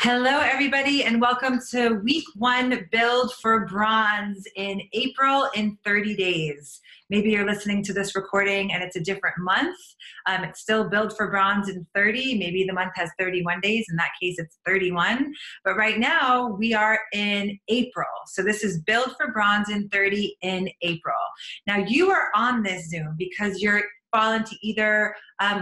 Hello, everybody, and welcome to week 1 Build for Bronze in April in 30 days. Maybe you're listening to this recording and it's a different month. It's still Build for Bronze in 30. Maybe the month has 31 days. In that case, it's 31. But right now, we are in April. So this is Build for Bronze in 30 in April. Now, you are on this Zoom because you're fall into either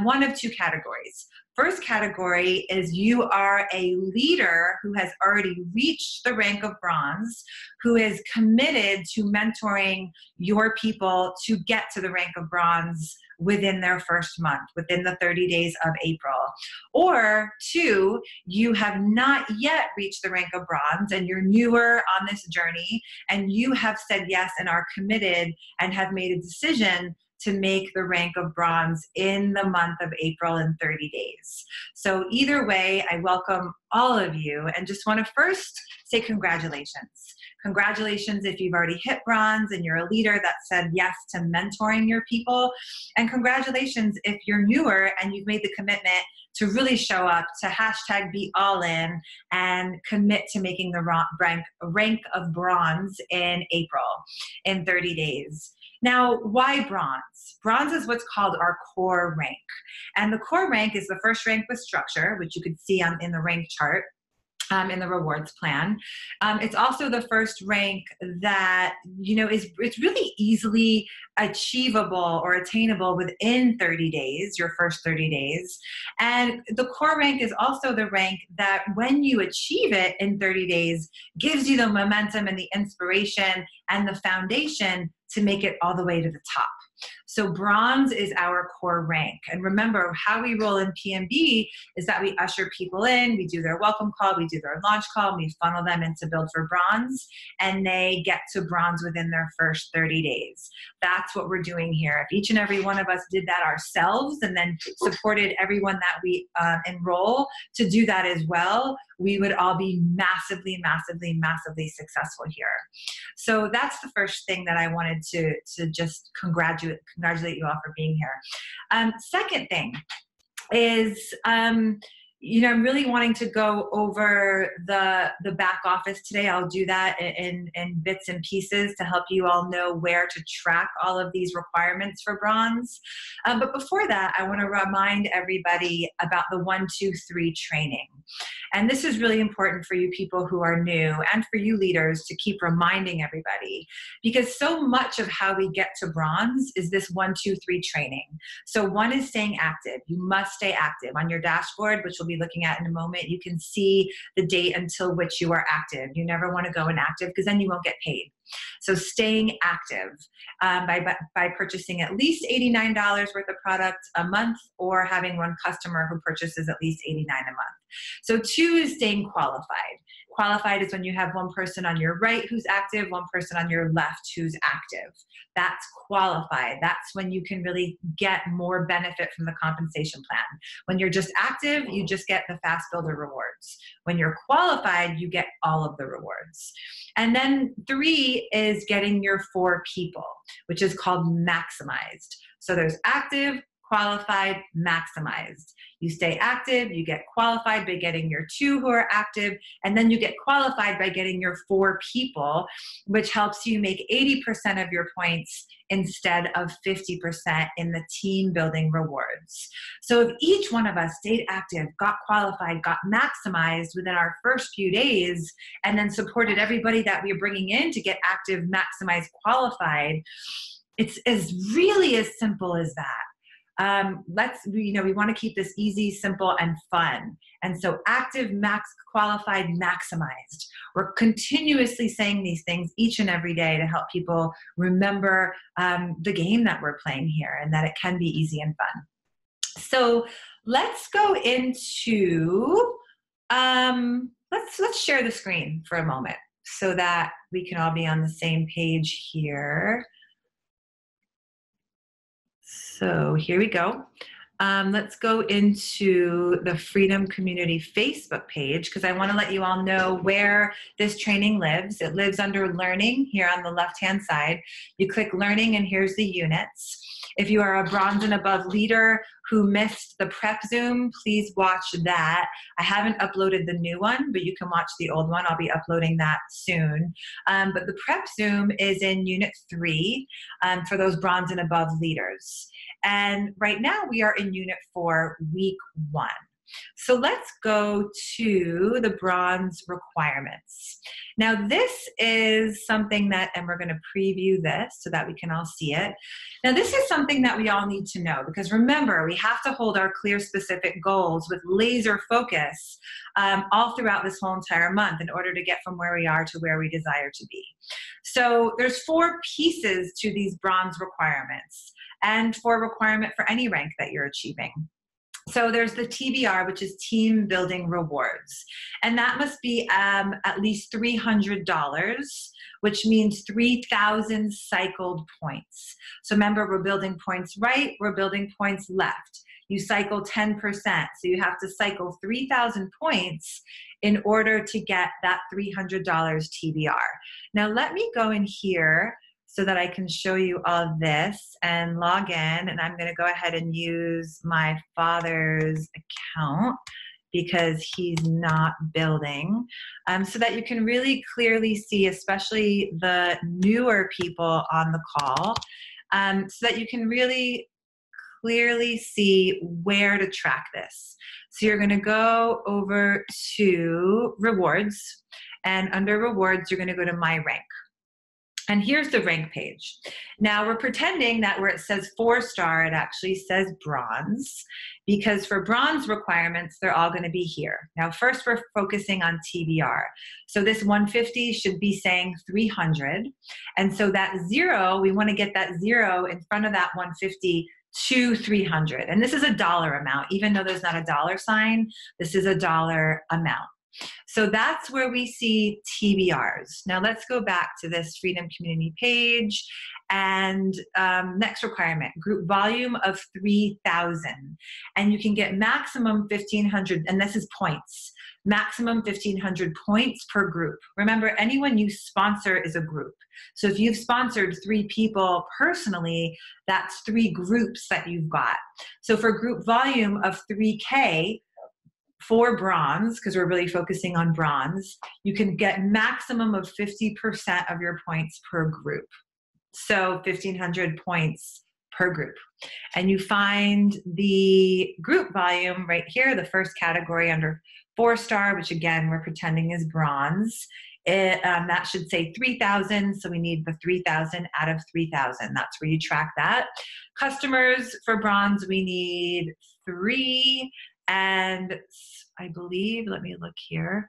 one of two categories. First category is you are a leader who has already reached the rank of bronze, who is committed to mentoring your people to get to the rank of bronze within their first month, within the 30 days of April. Or two, you have not yet reached the rank of bronze and you're newer on this journey and you have said yes and are committed and have made a decision to make the rank of bronze in the month of April in 30 days. So either way, I welcome all of you and just want to first say congratulations. Congratulations if you've already hit bronze and you're a leader that said yes to mentoring your people. And congratulations if you're newer and you've made the commitment to really show up, to hashtag be all in and commit to making the rank of bronze in April in 30 days. Now, why bronze? Bronze is what's called our core rank. And the core rank is the first rank with structure, which you could see in the rank chart. In the rewards plan. It's also the first rank that, it's really easily achievable or attainable within 30 days, your first 30 days. And the core rank is also the rank that when you achieve it in 30 days, gives you the momentum and the inspiration and the foundation to make it all the way to the top. So bronze is our core rank. And remember, how we roll in PMB is that we usher people in, we do their welcome call, we do their launch call, and we funnel them into Build for Bronze, and they get to bronze within their first 30 days. That's what we're doing here. If each and every one of us did that ourselves and then supported everyone that we enroll to do that as well, we would all be massively, massively, massively successful here. So that's the first thing that I wanted to just congratulate you all for being here. Second thing is, I'm really wanting to go over the back office today. I'll do that in bits and pieces to help you all know where to track all of these requirements for bronze. But before that, I want to remind everybody about the 1, 2, 3 training. And this is really important for you people who are new and for you leaders to keep reminding everybody, because so much of how we get to bronze is this 1, 2, 3 training. So 1 is staying active. You must stay active. On your dashboard, which we'll be looking at in a moment, you can see the date until which you are active. You never want to go inactive because then you won't get paid. So staying active by purchasing at least $89 worth of product a month or having one customer who purchases at least $89 a month. So 2 is staying qualified. Qualified is when you have one person on your right who's active, one person on your left who's active. That's qualified. That's when you can really get more benefit from the compensation plan. When you're just active, you just get the fast builder rewards. When you're qualified, you get all of the rewards. And then 3 is getting your 4 people, which is called maximized. So there's active, qualified, maximized. You stay active, you get qualified by getting your 2 who are active, and then you get qualified by getting your 4 people, which helps you make 80% of your points instead of 50% in the team building rewards. So if each one of us stayed active, got qualified, got maximized within our first few days, and then supported everybody that we're bringing in to get active, maximized, qualified, it's really as simple as that. We want to keep this easy, simple, and fun. And so active, qualified, maximized. We're continuously saying these things each and every day to help people remember the game that we're playing here and that it can be easy and fun. So let's go into, let's share the screen for a moment so that we can all be on the same page here. So here we go. Let's go into the Freedom Community Facebook page because I want to let you all know where this training lives. It lives under Learning here on the left-hand side. You click Learning and here's the units. If you are a bronze and above leader who missed the prep Zoom, please watch that. I haven't uploaded the new one, but you can watch the old one. I'll be uploading that soon. But the prep Zoom is in Unit 3 for those bronze and above leaders. And right now we are in Unit 4, Week 1. So let's go to the bronze requirements. Now this is something that, and we're going to preview this so that we can all see it. Now this is something that we all need to know, because remember, we have to hold our clear specific goals with laser focus all throughout this whole entire month in order to get from where we are to where we desire to be. So there's 4 pieces to these bronze requirements, and 4 requirement for any rank that you're achieving. So there's the TBR, which is team building rewards. And that must be at least $300, which means 3,000 cycled points. So remember, we're building points right, we're building points left. You cycle 10%, so you have to cycle 3,000 points in order to get that $300 TBR. Now let me go in here so that I can show you all of this and log in, and I'm gonna go ahead and use my father's account because he's not building, so that you can really clearly see, especially the newer people on the call, so that you can really clearly see where to track this. So you're gonna go over to rewards, and under rewards, you're gonna go to my rank. And here's the rank page. Now we're pretending that where it says 4-star, it actually says bronze, because for bronze requirements, they're all gonna be here. Now first we're focusing on TBR. So this 150 should be saying 300. And so that 0, we wanna get that 0 in front of that 150 to 300. And this is a dollar amount, even though there's not a dollar sign, this is a dollar amount. So that's where we see TBRs. Now let's go back to this Freedom Community page, and next requirement, group volume of 3,000. And you can get maximum 1,500, and this is points, maximum 1,500 points per group. Remember, anyone you sponsor is a group. So if you've sponsored 3 people personally, that's 3 groups that you've got. So for group volume of 3K, for bronze, because we're really focusing on bronze, you can get maximum of 50% of your points per group. So 1,500 points per group. And you find the group volume right here, the first category under 4-star, which again, we're pretending is bronze. That should say 3,000, so we need the 3,000 out of 3,000. That's where you track that. Customers for bronze, we need 3. And I believe, let me look here.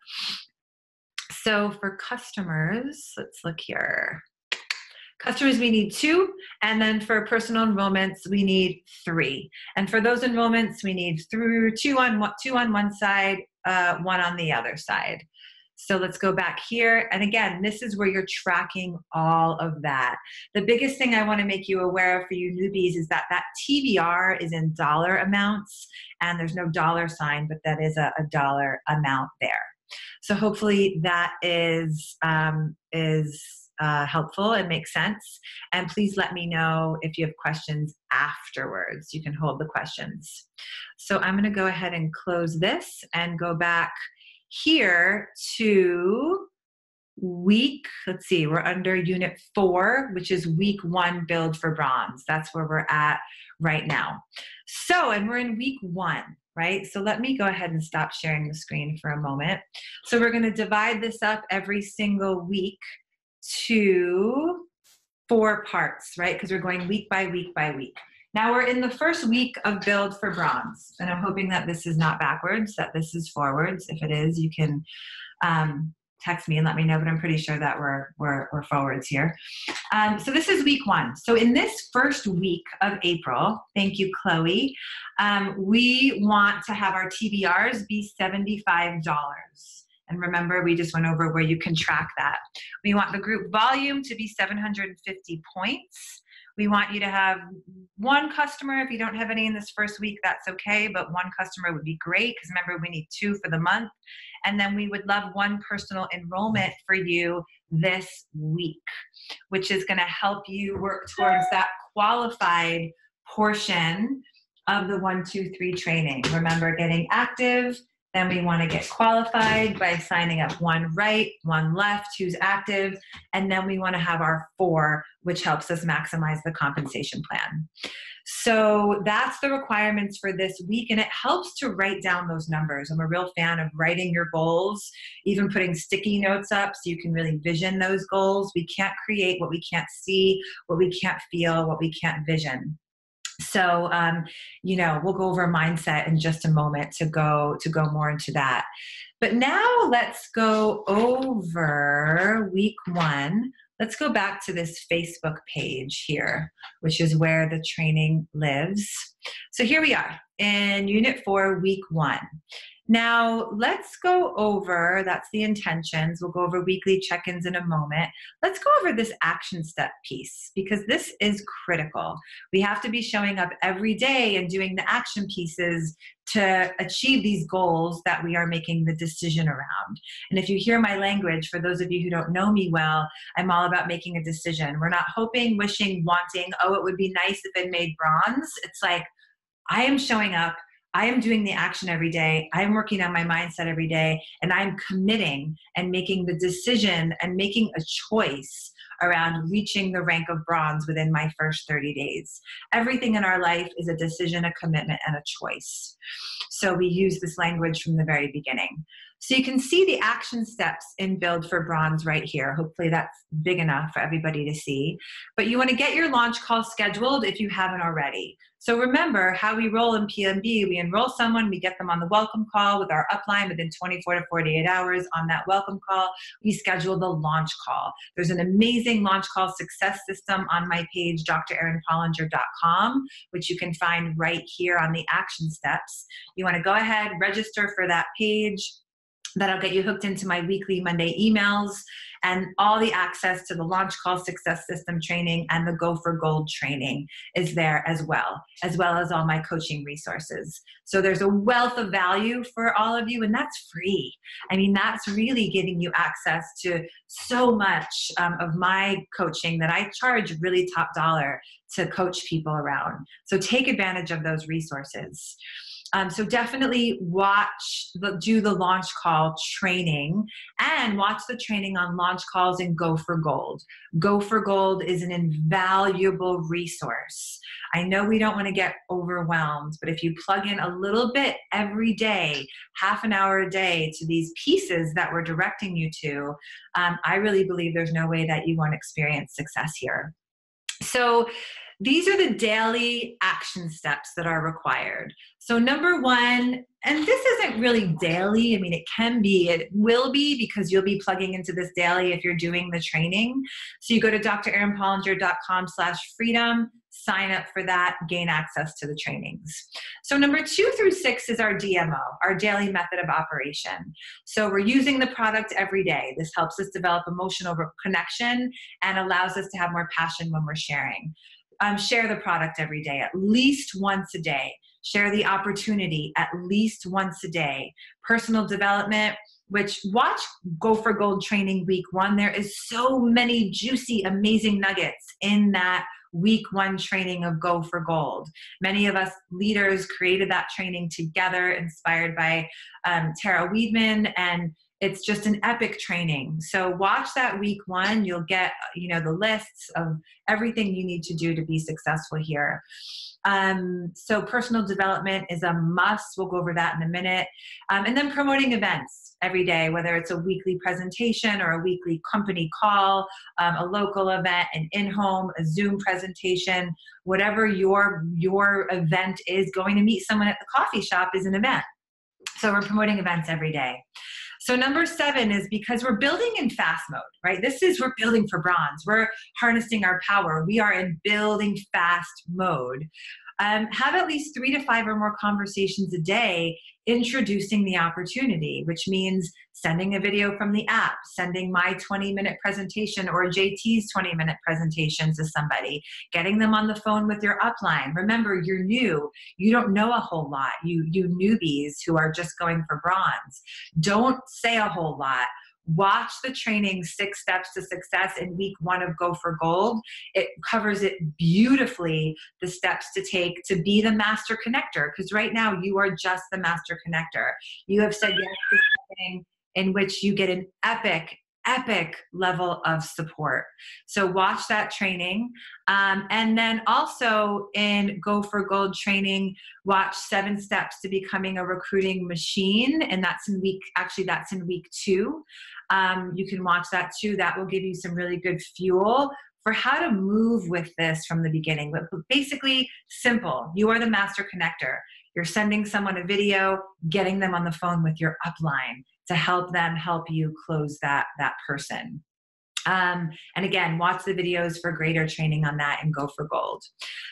So for customers, let's look here. Customers, we need 2. And then for personal enrollments, we need 3. And for those enrollments, we need 2 on one side, 1 on the other side. So let's go back here. And again, this is where you're tracking all of that. The biggest thing I want to make you aware of for you newbies is that that TBR is in dollar amounts, and there's no dollar sign, but that is a dollar amount there. So hopefully that is helpful and makes sense. And please let me know if you have questions afterwards. You can hold the questions. So I'm going to go ahead and close this and go back here to week, let's see, we're under Unit 4, which is Week 1 build for bronze. That's where we're at right now. So, and we're in Week 1, right? So let me go ahead and stop sharing the screen for a moment. So we're going to divide this up every single week to 4 parts, right? Because we're going week by week by week. Now we're in the first week of build for bronze, and I'm hoping that this is not backwards, that this is forwards. If it is, you can text me and let me know, but I'm pretty sure that we're forwards here. So this is week 1. So in this first week of April, thank you, Chloe, we want to have our TBRs be $75. And remember, we just went over where you can track that. We want the group volume to be 750 points. We want you to have 1 customer. If you don't have any in this first week, that's okay, but 1 customer would be great, because remember, we need 2 for the month. And then we would love 1 personal enrollment for you this week, which is going to help you work towards that qualified portion of the 1, 2, 3 training. Remember, getting active, then we want to get qualified by signing up 1 right, 1 left, who's active, and then we want to have our 4, which helps us maximize the compensation plan. So that's the requirements for this week, and it helps to write down those numbers. I'm a real fan of writing your goals, even putting sticky notes up so you can really vision those goals. We can't create what we can't see, what we can't feel, what we can't vision. So, we'll go over mindset in just a moment to go more into that. But now let's go over week 1. Let's go back to this Facebook page here, which is where the training lives. So here we are in Unit 4, Week 1. Now, let's go over, that's the intentions. We'll go over weekly check-ins in a moment. Let's go over this action step piece because this is critical. We have to be showing up every day and doing the action pieces to achieve these goals that we are making the decision around. And if you hear my language, for those of you who don't know me well, I'm all about making a decision. We're not hoping, wishing, wanting, oh, it would be nice if it made bronze. It's like, I am showing up. I am doing the action every day. I'm working on my mindset every day, and I'm committing and making the decision and making a choice around reaching the rank of bronze within my first 30 days. Everything in our life is a decision, a commitment, and a choice. So we use this language from the very beginning. So you can see the action steps in Build for Bronze right here. Hopefully that's big enough for everybody to see. But you want to get your launch call scheduled if you haven't already. So remember how we roll in PMB. We enroll someone, we get them on the welcome call with our upline within 24 to 48 hours. On that welcome call, we schedule the launch call. There's an amazing launch call success system on my page, drerinPollinger.com, which you can find right here on the action steps. You want to go ahead, register for that page. That'll get you hooked into my weekly Monday emails and all the access to the launch call success system training and the Go for Gold training is there as well as all my coaching resources. So there's a wealth of value for all of you, and that's free. I mean, that's really giving you access to so much of my coaching that I charge really top dollar to coach people around. So take advantage of those resources. So definitely do the launch call training and watch the training on launch calls and Go for Gold. Go for Gold is an invaluable resource. I know we don't want to get overwhelmed, but if you plug in a little bit every day, half an hour a day to these pieces that we're directing you to, I really believe there's no way that you won't experience success here. So these are the daily action steps that are required. So number 1, and this isn't really daily. I mean, it can be, it will be, because you'll be plugging into this daily if you're doing the training. So you go to drerinPollinger.com/freedom, sign up for that, gain access to the trainings. So number 2 through 6 is our DMO, our daily method of operation. So we're using the product every day. This helps us develop emotional connection and allows us to have more passion when we're sharing. Share the product every day, at least once a day. Share the opportunity at least once a day. Personal development, which watch Go for Gold training week 1. There is so many juicy, amazing nuggets in that week 1 training of Go for Gold. Many of us leaders created that training together, inspired by Tara Weedman, and it's just an epic training. So watch that week 1. You'll get, the lists of everything you need to do to be successful here. So personal development is a must. We'll go over that in a minute. And then promoting events every day, whether it's a weekly presentation or a weekly company call, a local event, an in-home, a Zoom presentation, whatever your event is. Going to meet someone at the coffee shop is an event. So we're promoting events every day. So number 7 is because we're building in fast mode, right? We're building for bronze. We're harnessing our power. We are in building fast mode. Have at least 3 to 5 or more conversations a day introducing the opportunity, which means sending a video from the app, sending my 20-minute presentation or JT's 20-minute presentation to somebody, getting them on the phone with your upline. Remember, you're new. You don't know a whole lot. You newbies who are just going for bronze. Don't say a whole lot. watch the training 6 Steps to Success in week 1 of Go for Gold. It covers it beautifully, the steps to take to be the master connector, because right now you are just the master connector. You have said yes to something in which you get an epic level of support. So watch that training. And then also in Go for Gold training, watch 7 Steps to Becoming a Recruiting Machine. And that's in week 2. You can watch that too. That will give you some really good fuel for how to move with this from the beginning. But basically simple. You are the master connector. You're sending someone a video, getting them on the phone with your upline to help them help you close that person. And again, watch the videos for greater training on that and Go for Gold.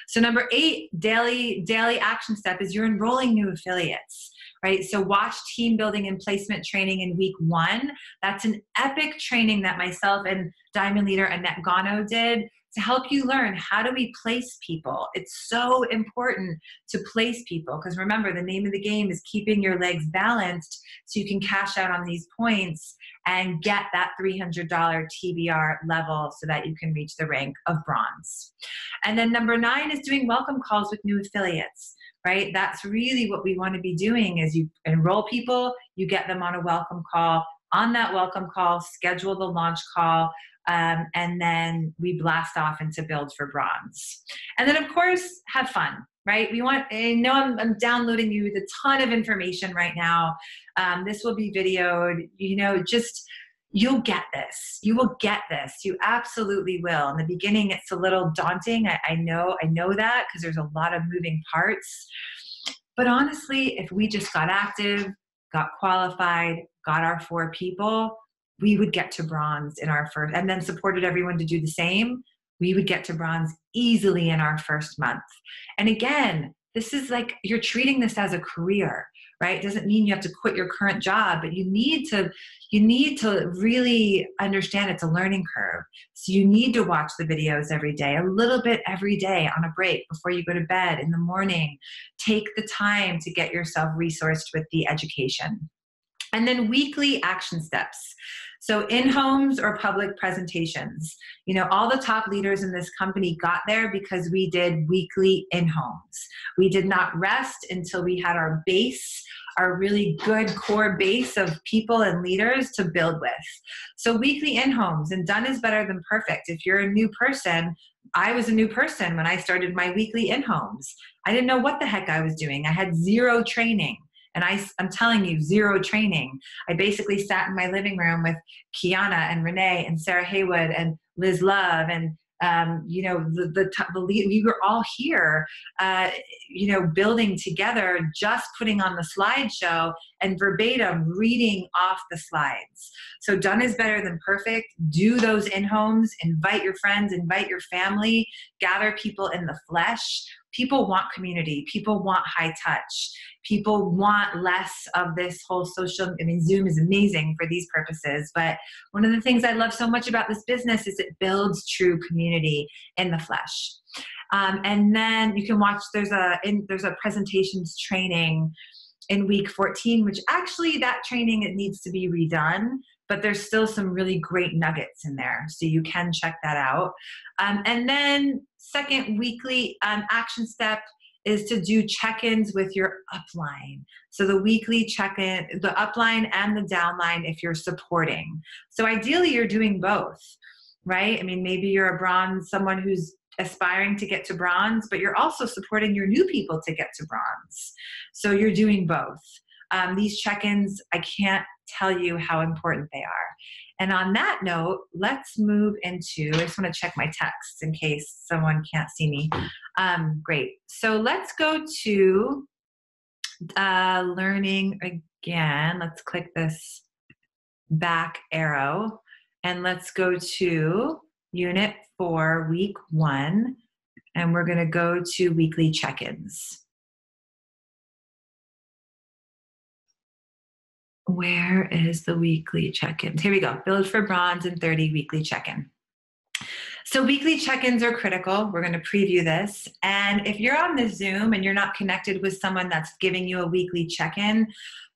So number 8, daily action step is you're enrolling new affiliates, right? So watch team building and placement training in week 1. That's an epic training that myself and Diamond Leader Annette Gano did to help you learn, how do we place people? It's so important to place people, because remember, the name of the game is keeping your legs balanced so you can cash out on these points and get that $300 TBR level so that you can reach the rank of bronze. And then number 9 is doing welcome calls with new affiliates, right? That's really what we want to be doing, is you enroll people, you get them on a welcome call. On that welcome call, schedule the launch call, and then we blast off into Build for Bronze. And then of course, have fun, right? I know I'm downloading you with a ton of information right now. This will be videoed, you'll get this. You will get this. You absolutely will. In the beginning, it's a little daunting. I know that, because there's a lot of moving parts. But honestly, if we just got active, got qualified, got our 4 people, we would get to bronze in our first, and then supported everyone to do the same, we would get to bronze easily in our first month. And again, this is like, you're treating this as a career, right? It doesn't mean you have to quit your current job, but you need to really understand it's a learning curve. So you need to watch the videos every day, a little bit every day on a break before you go to bed in the morning. Take the time to get yourself resourced with the education. And then weekly action steps. So in-homes or public presentations. All the top leaders in this company got there because we did weekly in-homes. We did not rest until we had our base, our really good core base of people and leaders to build with. So weekly in-homes, and done is better than perfect. If you're a new person, I was a new person when I started my weekly in-homes. I didn't know what the heck I was doing. I had 0 training. And I'm telling you, 0 training. I basically sat in my living room with Kiana and Renee and Sarah Haywood and Liz Love and we were all here, building together, just putting on the slideshow and verbatim reading off the slides. So done is better than perfect. Do those in-homes, invite your friends, invite your family, gather people in the flesh. People want community. People want high touch. People want less of this whole social, Zoom is amazing for these purposes, but one of the things I love so much about this business is it builds true community in the flesh. And then you can watch, there's a presentations training in week 14, which actually that training, it needs to be redone, but there's still some really great nuggets in there. So you can check that out. And then second weekly action step is to do check-ins with your upline. So the weekly check-in, the upline and the downline if you're supporting. So ideally you're doing both, right? Maybe you're a bronze, someone who's aspiring to get to bronze, but you're also supporting your new people to get to bronze. So you're doing both. These check-ins, I can't tell you how important they are. And on that note, let's move into, I just want to check my text in case someone can't see me. Great. So let's go to learning again. Let's click this back arrow and let's go to Unit 4, Week 1, and we're going to go to weekly check-ins. Where is the weekly check-ins? Here we go. Build for Bronze and 30 weekly check-in. So weekly check-ins are critical. We're going to preview this. And if you're on the Zoom and you're not connected with someone that's giving you a weekly check-in,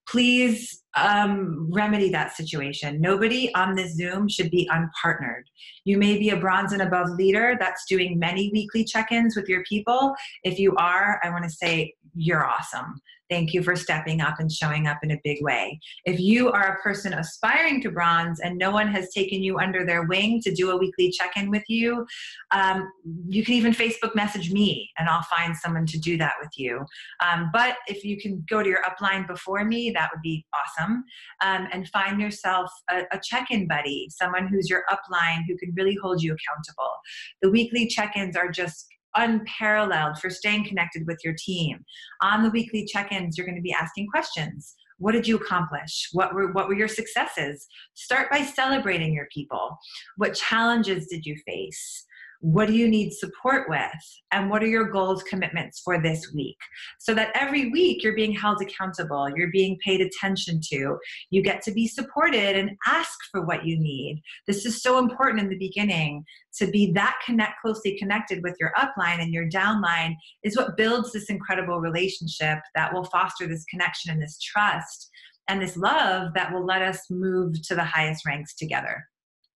please remedy that situation. Nobody on this Zoom should be unpartnered. You may be a bronze and above leader that's doing many weekly check-ins with your people. If you are, I want to say you're awesome. Thank you for stepping up and showing up in a big way. If you are a person aspiring to bronze and no one has taken you under their wing to do a weekly check-in with you, you can even Facebook message me and I'll find someone to do that with you. But if you can go to your upline before me, that would be awesome. And find yourself a check-in buddy, someone who's your upline who can really hold you accountable. The weekly check-ins are just unparalleled for staying connected with your team. On the weekly check-ins, you're going to be asking questions. What did you accomplish? What were your successes? Start by celebrating your people. What challenges did you face? What do you need support with? And what are your goals, commitments for this week? So that every week you're being held accountable, you're being paid attention to, you get to be supported and ask for what you need. This is so important in the beginning. To be that closely connected with your upline and your downline is what builds this incredible relationship that will foster this connection and this trust and this love that will let us move to the highest ranks together.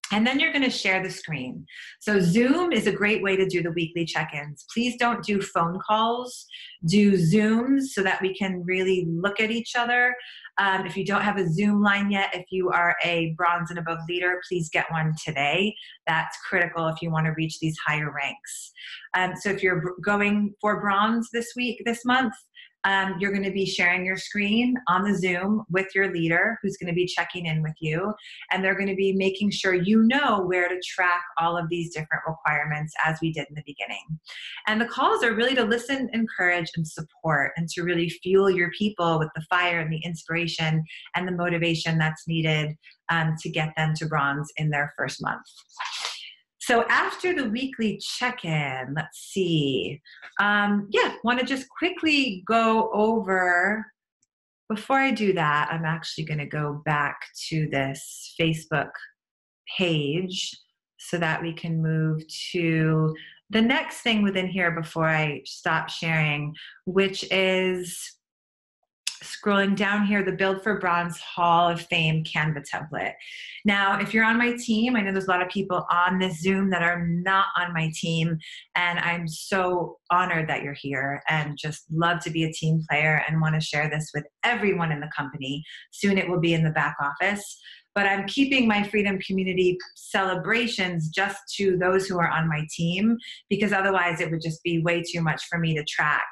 And then you're going to share the screen. So Zoom is a great way to do the weekly check-ins. Please don't do phone calls, do Zooms so that we can really look at each other. If you don't have a Zoom line yet, if you are a bronze and above leader, please get one today. That's critical if you want to reach these higher ranks. So if you're going for bronze this month, you're going to be sharing your screen on the Zoom with your leader who's going to be checking in with you. And they're going to be making sure you know where to track all of these different requirements as we did in the beginning. And the calls are really to listen, encourage, and support, and to really fuel your people with the fire and the inspiration and the motivation that's needed to get them to bronze in their first month. So after the weekly check-in, let's see. Want to just quickly go over, before I do that, I'm actually going to go back to this Facebook page so that we can move to the next thing within here before I stop sharing, which is scrolling down here, the Build for Bronze Hall of Fame Canva template. Now, if you're on my team, I know there's a lot of people on this Zoom that are not on my team, and I'm so honored that you're here and just love to be a team player and want to share this with everyone in the company. Soon it will be in the back office. But I'm keeping my Freedom Community celebrations just to those who are on my team, because otherwise it would just be way too much for me to track.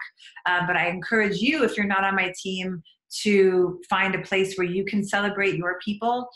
But I encourage you, if you're not on my team, to find a place where you can celebrate your people.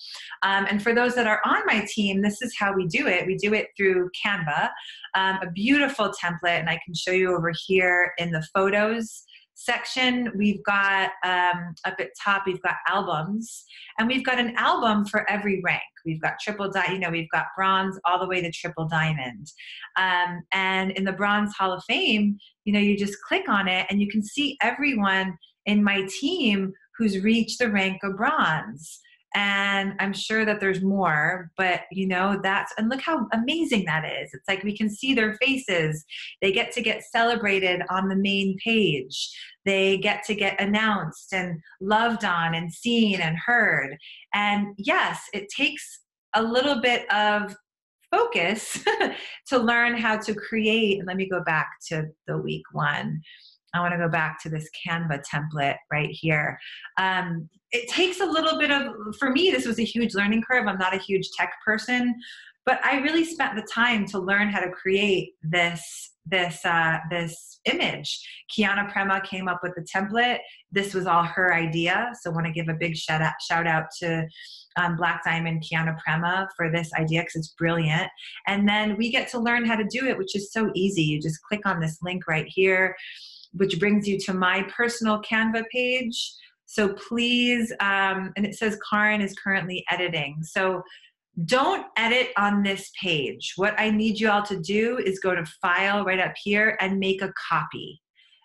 And for those that are on my team, this is how we do it. We do it through Canva, a beautiful template, and I can show you over here in the photos section. We've got up at top, we've got albums, and we've got an album for every rank. We've got we've got bronze all the way to triple diamond. And in the Bronze Hall of Fame, you just click on it and you can see everyone in my team who's reached the rank of bronze. And I'm sure that there's more, but and look how amazing that is. It's like we can see their faces. They get to get celebrated on the main page. They get to get announced and loved on and seen and heard. And yes, it takes a little bit of focus to learn how to create. And let me go back to the week one. I want to go back to this Canva template right here. It takes a little bit of, for me, this was a huge learning curve. I'm not a huge tech person, but I really spent the time to learn how to create this image. Kiana Prema came up with the template. This was all her idea. So I want to give a big shout out to Black Diamond Kiana Prema for this idea, because it's brilliant. And then we get to learn how to do it, which is so easy. You just click on this link right here, which brings you to my personal Canva page. So please, and it says Karen is currently editing. So don't edit on this page. What I need you all to do is go to File right up here and make a copy.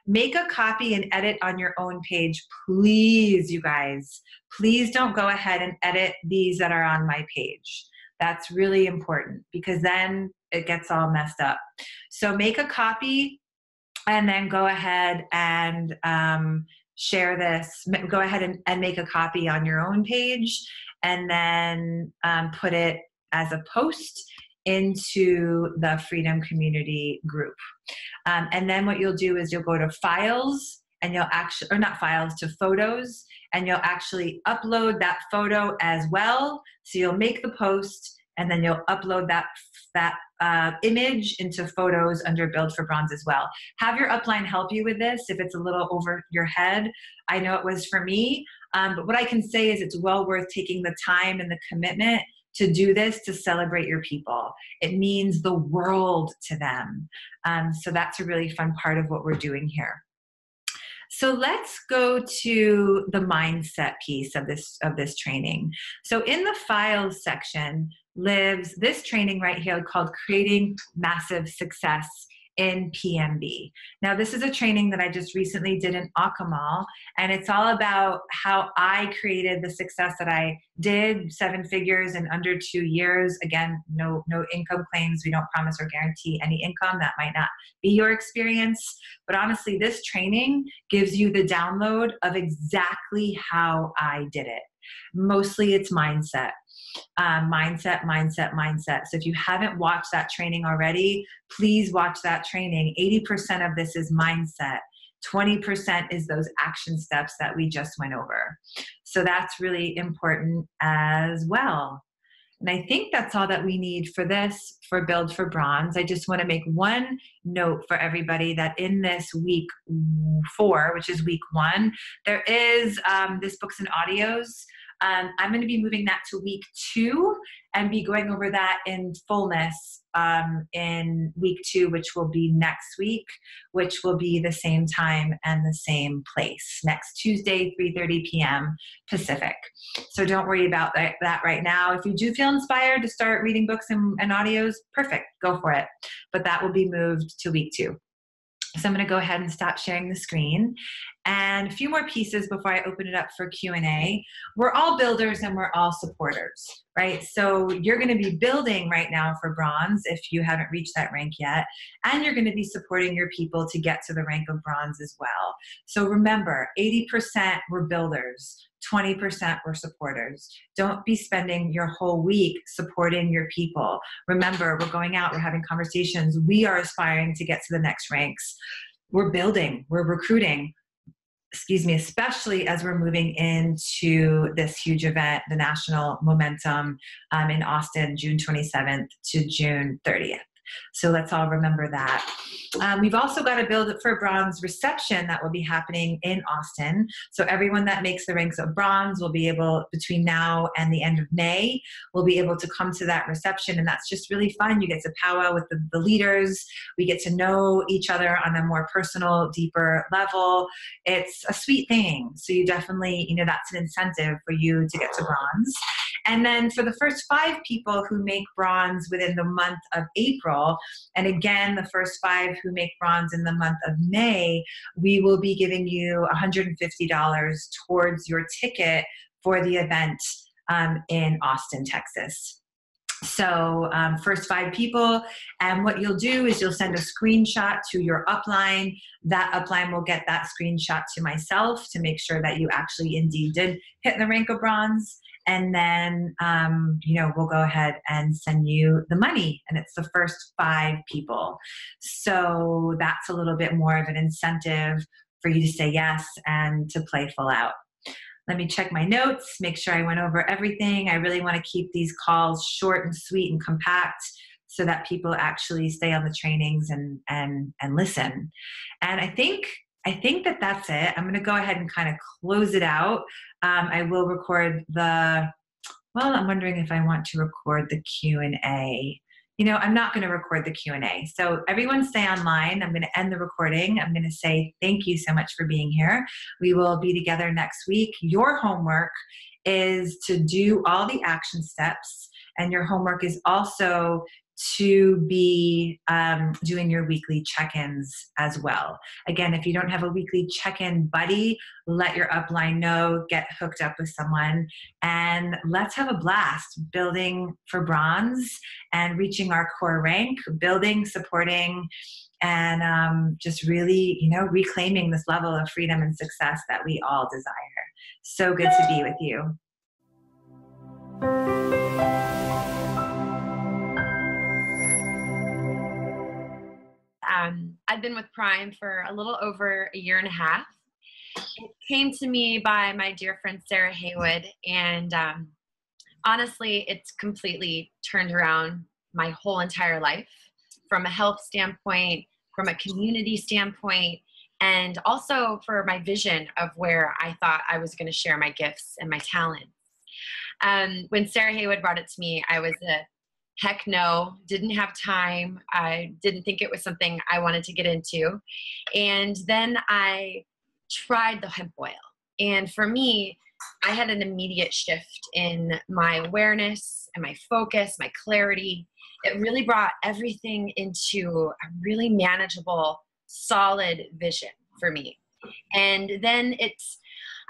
Make a copy and edit on your own page, please, you guys. Please don't go ahead and edit these that are on my page. That's really important, because then it gets all messed up. So make a copy, and then go ahead and share this, go ahead and make a copy on your own page, and then put it as a post into the Freedom Community group. And then what you'll do is you'll go to files, and you'll actually, or not files, to photos, and you'll actually upload that photo as well. So you'll make the post, and then you'll upload that image into photos under Build for Bronze as well. Have your upline help you with this if it's a little over your head. I know it was for me, but what I can say is it's well worth taking the time and the commitment to do this, to celebrate your people. It means the world to them. So that's a really fun part of what we're doing here. So let's go to the mindset piece of this training. So in the files section lives this training right here called Creating Massive Success in PMB. Now, this is a training that I just recently did in Akamal, and it's all about how I created the success that I did, 7 figures in under 2 years. Again, no income claims. We don't promise or guarantee any income. That might not be your experience. But honestly, this training gives you the download of exactly how I did it. Mostly it's mindset. Mindset. So if you haven't watched that training already, please watch that training. 80% of this is mindset. 20% is those action steps that we just went over. So that's really important as well. And I think that's all that we need for this, for Build for Bronze. I just want to make one note for everybody that in this week 4, which is week 1, there is this books and audios. I'm going to be moving that to week 2 and be going over that in fullness in week 2, which will be next week, which will be the same time and the same place, next Tuesday, 3:30 p.m. Pacific. So don't worry about that right now. If you do feel inspired to start reading books and audios, perfect, go for it. But that will be moved to week 2. So I'm going to go ahead and stop sharing the screen. And a few more pieces before I open it up for Q&A. We're all builders and we're all supporters, right? So you're going to be building right now for bronze if you haven't reached that rank yet. And you're going to be supporting your people to get to the rank of bronze as well. So remember, 80% were builders. 20% were supporters. Don't be spending your whole week supporting your people. Remember, we're going out, we're having conversations. We are aspiring to get to the next ranks. We're building, we're recruiting, especially as we're moving into this huge event, the National Momentum in Austin, June 27th to June 30th. So let's all remember that. We've also got a Build for Bronze reception that will be happening in Austin. So everyone that makes the ranks of bronze will be able, between now and the end of May, will be able to come to that reception. And that's just really fun. You get to powwow with the leaders. We get to know each other on a more personal, deeper level. It's a sweet thing. So you definitely, that's an incentive for you to get to bronze. And then for the first 5 people who make bronze within the month of April, and again, the first 5 who make bronze in the month of May, we will be giving you $150 towards your ticket for the event in Austin, Texas. So first 5 people, and what you'll do is you'll send a screenshot to your upline. That upline will get that screenshot to myself to make sure that you actually indeed did hit the rank of bronze. And then, we'll go ahead and send you the money. And it's the first 5 people. So that's a little bit more of an incentive for you to say yes and to play full out. Let me check my notes, make sure I went over everything. I really want to keep these calls short and sweet and compact so that people actually stay on the trainings and listen. And I think that that's it. I'm going to go ahead and kind of close it out. I will record I'm wondering if I want to record the Q&A. I'm not going to record the Q&A. So everyone stay online. I'm going to end the recording. I'm going to say thank you so much for being here. We will be together next week. Your homework is to do all the action steps. And your homework is also to be doing your weekly check-ins as well. Again, if you don't have a weekly check-in buddy, let your upline know, get hooked up with someone, and let's have a blast building for bronze and reaching our core rank, building, supporting, and just really, reclaiming this level of freedom and success that we all desire. So good to be with you. I've been with Prime for a little over a year and a half. It came to me by my dear friend Sarah Haywood, and honestly, it's completely turned around my whole entire life from a health standpoint, from a community standpoint, and also for my vision of where I thought I was going to share my gifts and my talents. When Sarah Haywood brought it to me, I was heck no, didn't have time. I didn't think it was something I wanted to get into. And then I tried the hemp oil. And for me, I had an immediate shift in my awareness and my focus, my clarity. It really brought everything into a really manageable, solid vision for me. And then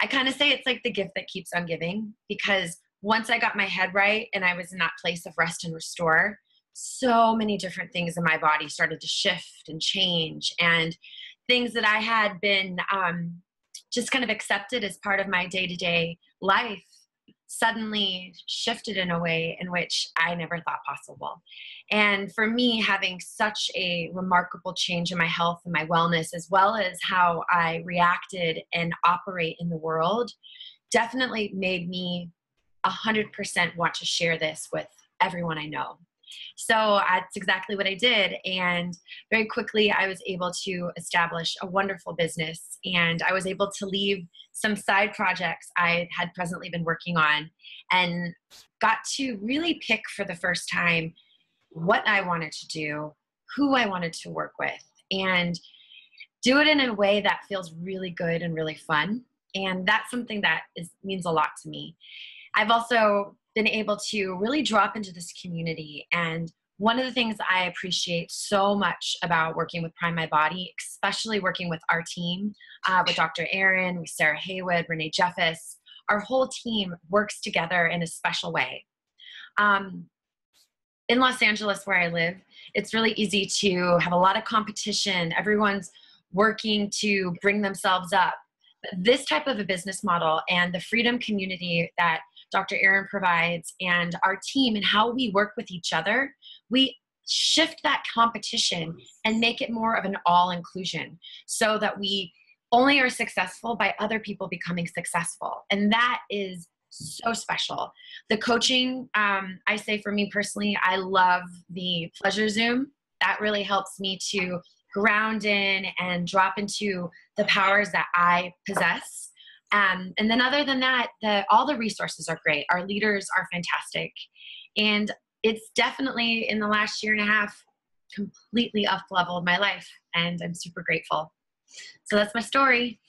I kind of say it's like the gift that keeps on giving, because once I got my head right and I was in that place of rest and restore, so many different things in my body started to shift and change, and things that I had been just kind of accepted as part of my day-to-day life suddenly shifted in a way in which I never thought possible. And for me, having such a remarkable change in my health and my wellness, as well as how I reacted and operate in the world, definitely made me 100% want to share this with everyone I know. So that's exactly what I did. And very quickly, I was able to establish a wonderful business. And I was able to leave some side projects I had presently been working on, and got to really pick for the first time what I wanted to do, who I wanted to work with, and do it in a way that feels really good and really fun. And that's something that means a lot to me. I've also been able to really drop into this community. And one of the things I appreciate so much about working with PrimeMyBody, especially working with our team, with Dr. Erin, with Sarah Haywood, Renee Jeffis, our whole team works together in a special way. In Los Angeles, where I live, it's really easy to have a lot of competition. Everyone's working to bring themselves up. But this type of a business model and the freedom community that Dr. Erin provides, and our team and how we work with each other, we shift that competition and make it more of an all inclusion, so that we only are successful by other people becoming successful. And that is so special. The coaching, I say for me personally, I love the pleasure Zoom. That really helps me to ground in and drop into the powers that I possess. And then other than that, all the resources are great. Our leaders are fantastic. And it's definitely, in the last year and a half, completely up-leveled my life. And I'm super grateful. So that's my story.